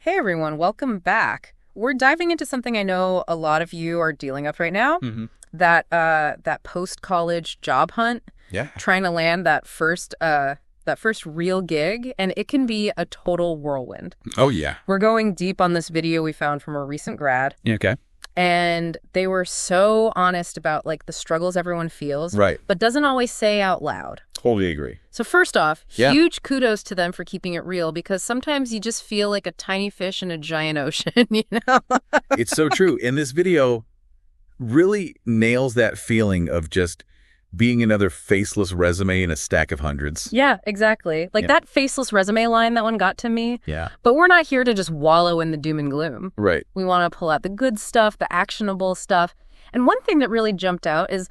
Hey everyone, welcome back. We're diving into something I know a lot of you are dealing with right now. That post-college job hunt. Yeah. Trying to land that first real gig, and it can be a total whirlwind. Oh, yeah. We're going deep on this video we found from a recent grad. Okay. And they were so honest about like the struggles everyone feels, Right. but doesn't always say out loud. Totally agree. So first off, Yeah. huge kudos to them for keeping it real, because sometimes you just feel like a tiny fish in a giant ocean, you know? It's so true. And this video really nails that feeling of just being another faceless resume in a stack of hundreds. Yeah, exactly. Like Yeah. that faceless resume line, that one got to me. Yeah. But we're not here to just wallow in the doom and gloom. Right. We want to pull out the good stuff, the actionable stuff. And one thing that really jumped out is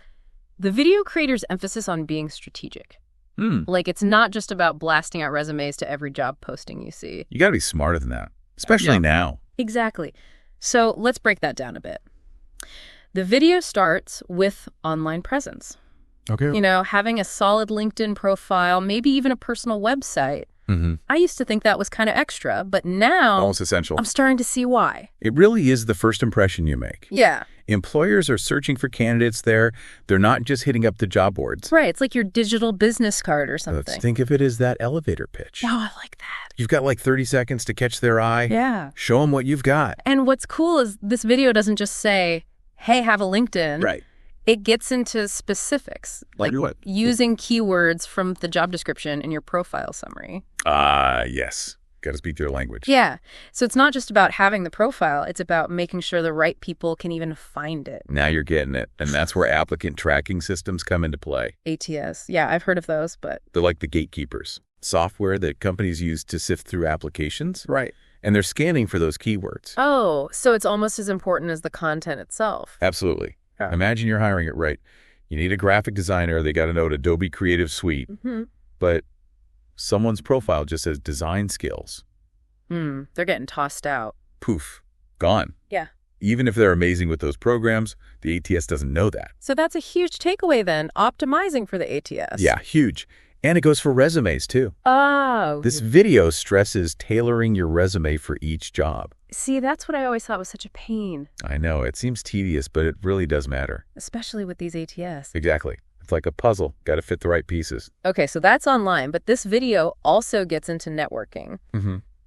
the video creator's emphasis on being strategic. Like, it's not just about blasting out resumes to every job posting you see. You got to be smarter than that, especially now. Exactly. So let's break that down a bit. The video starts with online presence. Okay. You know, having a solid LinkedIn profile, maybe even a personal website. I used to think that was kind of extra, but now Almost essential. I'm starting to see why. It really is the first impression you make. Yeah. Employers are searching for candidates there. They're not just hitting up the job boards. Right. It's like your digital business card or something. Let's think of it as that elevator pitch. Oh, I like that. You've got like 30 seconds to catch their eye. Yeah. Show them what you've got. And what's cool is this video doesn't just say, hey, have a LinkedIn. Right. It gets into specifics, like what? using keywords from the job description in your profile summary. Yes. Got to speak their language. Yeah. So it's not just about having the profile. It's about making sure the right people can even find it. Now you're getting it. And that's where applicant tracking systems come into play. ATS. Yeah, I've heard of those, but... They're like the gatekeepers. Software that companies use to sift through applications. Right. And they're scanning for those keywords. Oh, so it's almost as important as the content itself. Absolutely. Yeah. Imagine you're hiring it right. You need a graphic designer. They got to know Adobe Creative Suite. But someone's profile just says design skills. They're getting tossed out. Poof. Gone. Yeah. Even if they're amazing with those programs, the ATS doesn't know that. So that's a huge takeaway then, optimizing for the ATS. Yeah, huge. And it goes for resumes, too. Oh. This video stresses tailoring your resume for each job. See, that's what I always thought was such a pain, I know, it seems tedious, but it really does matter. especially with these ATS. Exactly. It's like a puzzle. Got to fit the right pieces. Okay, so that's online, but this video also gets into networking.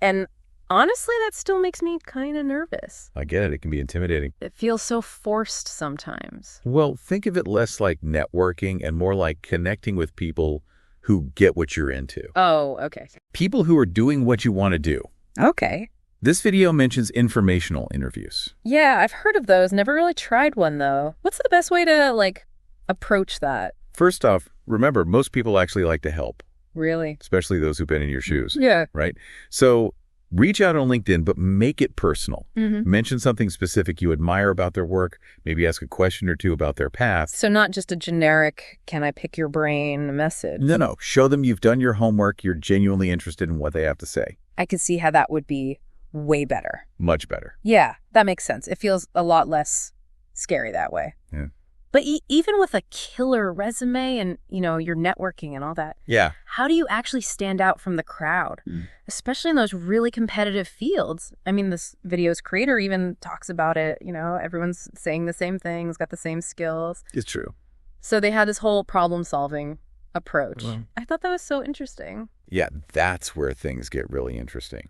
And honestly, that still makes me kind of nervous. I get it. It can be intimidating. It feels so forced sometimes. Well, think of it less like networking and more like connecting with people who get what you're into. Oh, okay. People who are doing what you want to do. Okay. This video mentions informational interviews. Yeah, I've heard of those. Never really tried one, though. What's the best way to, like, approach that? First off, remember, most people actually like to help, Really? especially those who've been in your shoes, Yeah. right? So reach out on LinkedIn, but make it personal. Mention something specific you admire about their work, maybe ask a question or two about their path. So not just a generic, can I pick your brain message? No. Show them you've done your homework, you're genuinely interested in what they have to say. I could see how that would be way better. Much better. Yeah, that makes sense. It feels a lot less scary that way. Yeah. But even with a killer resume and, you know, your networking and all that, Yeah. how do you actually stand out from the crowd, especially in those really competitive fields? I mean, this video's creator even talks about it. You know, everyone's saying the same things, got the same skills. It's true. So they had this whole problem-solving approach. Wow. I thought that was so interesting. Yeah, that's where things get really interesting.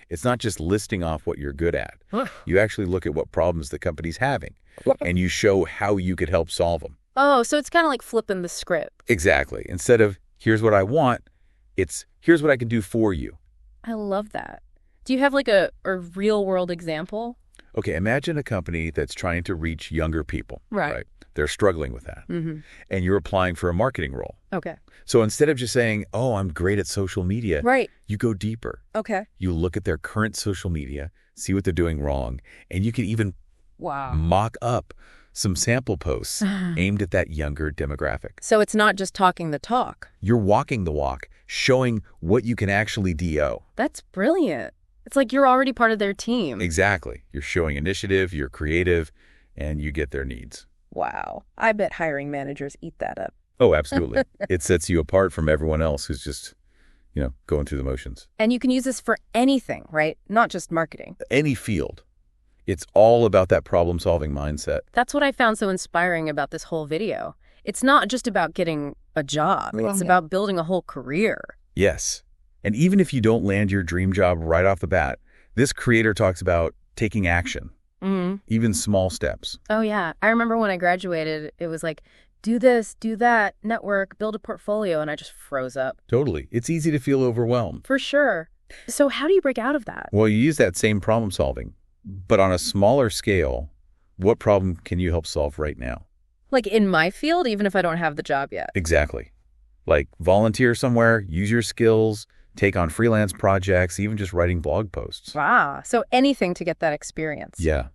It's not just listing off what you're good at. You actually look at what problems the company's having, and you show how you could help solve them. Oh, so it's kind of like flipping the script. Exactly. Instead of, here's what I want, it's, here's what I can do for you. I love that. Do you have like a real-world example? Okay, imagine a company that's trying to reach younger people. Right. They're struggling with that. And you're applying for a marketing role. Okay. So instead of just saying, oh, I'm great at social media, Right. you go deeper. Okay. You look at their current social media, see what they're doing wrong, and you can even Wow. mock up some sample posts aimed at that younger demographic. So it's not just talking the talk. You're walking the walk, showing what you can actually do. That's brilliant. It's like you're already part of their team. Exactly. You're showing initiative, you're creative, and you get their needs. Wow. I bet hiring managers eat that up. Oh, absolutely. It sets you apart from everyone else who's just going through the motions. And you can use this for anything, right? Not just marketing. Any field. It's all about that problem-solving mindset. That's what I found so inspiring about this whole video. It's not just about getting a job. It's about building a whole career. Yes. And even if you don't land your dream job right off the bat, this creator talks about taking action, even small steps. Oh, yeah. I remember when I graduated, it was like, do this, do that, network, build a portfolio, and I just froze up. Totally. It's easy to feel overwhelmed. For sure. So how do you break out of that? Well, you use that same problem solving, but on a smaller scale. What problem can you help solve right now? Like in my field, even if I don't have the job yet. Exactly. Like volunteer somewhere, use your skills, take on freelance projects, even just writing blog posts. Wow. So anything to get that experience. Yeah.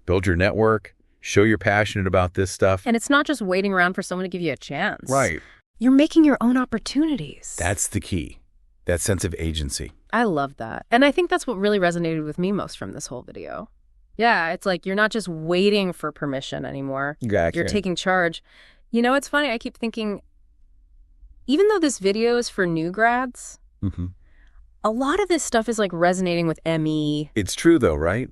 Build your network, show you're passionate about this stuff. And it's not just waiting around for someone to give you a chance. Right. You're making your own opportunities. That's the key. That sense of agency. I love that. And I think that's what really resonated with me most from this whole video. Yeah, it's like you're not just waiting for permission anymore. Exactly. You're taking charge. It's funny. I keep thinking, even though this video is for new grads, a lot of this stuff is like resonating with ME. It's true though, right?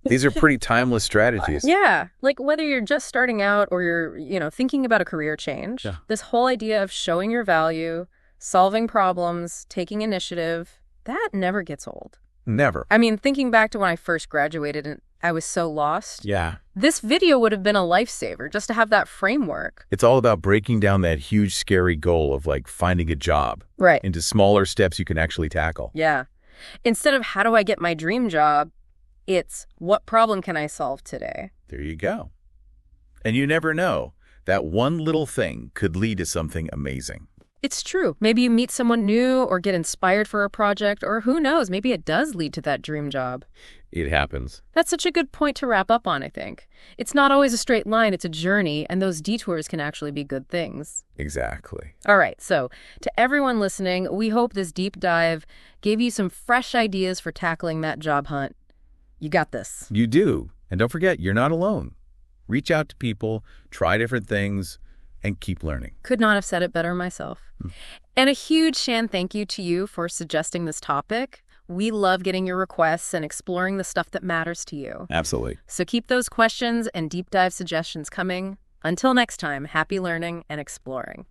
These are pretty timeless strategies. Yeah. Like whether you're just starting out or you're, thinking about a career change, this whole idea of showing your value, solving problems, taking initiative, that never gets old. Never. I mean, thinking back to when I first graduated and I was so lost. Yeah. This video would have been a lifesaver just to have that framework. It's all about breaking down that huge, scary goal of like finding a job. Right. Into smaller steps you can actually tackle. Yeah. Instead of how do I get my dream job, it's what problem can I solve today? There you go. And you never know. That one little thing could lead to something amazing. It's true. Maybe you meet someone new or get inspired for a project, or who knows, maybe it does lead to that dream job. It happens. That's such a good point to wrap up on, I think. It's not always a straight line, it's a journey, and those detours can actually be good things. Exactly. All right, so to everyone listening, we hope this deep dive gave you some fresh ideas for tackling that job hunt. You got this. You do. And don't forget, you're not alone. Reach out to people, try different things, and keep learning. Could not have said it better myself. And a huge Shan thank you to you for suggesting this topic. We love getting your requests and exploring the stuff that matters to you. Absolutely. So keep those questions and deep dive suggestions coming. Until next time, happy learning and exploring.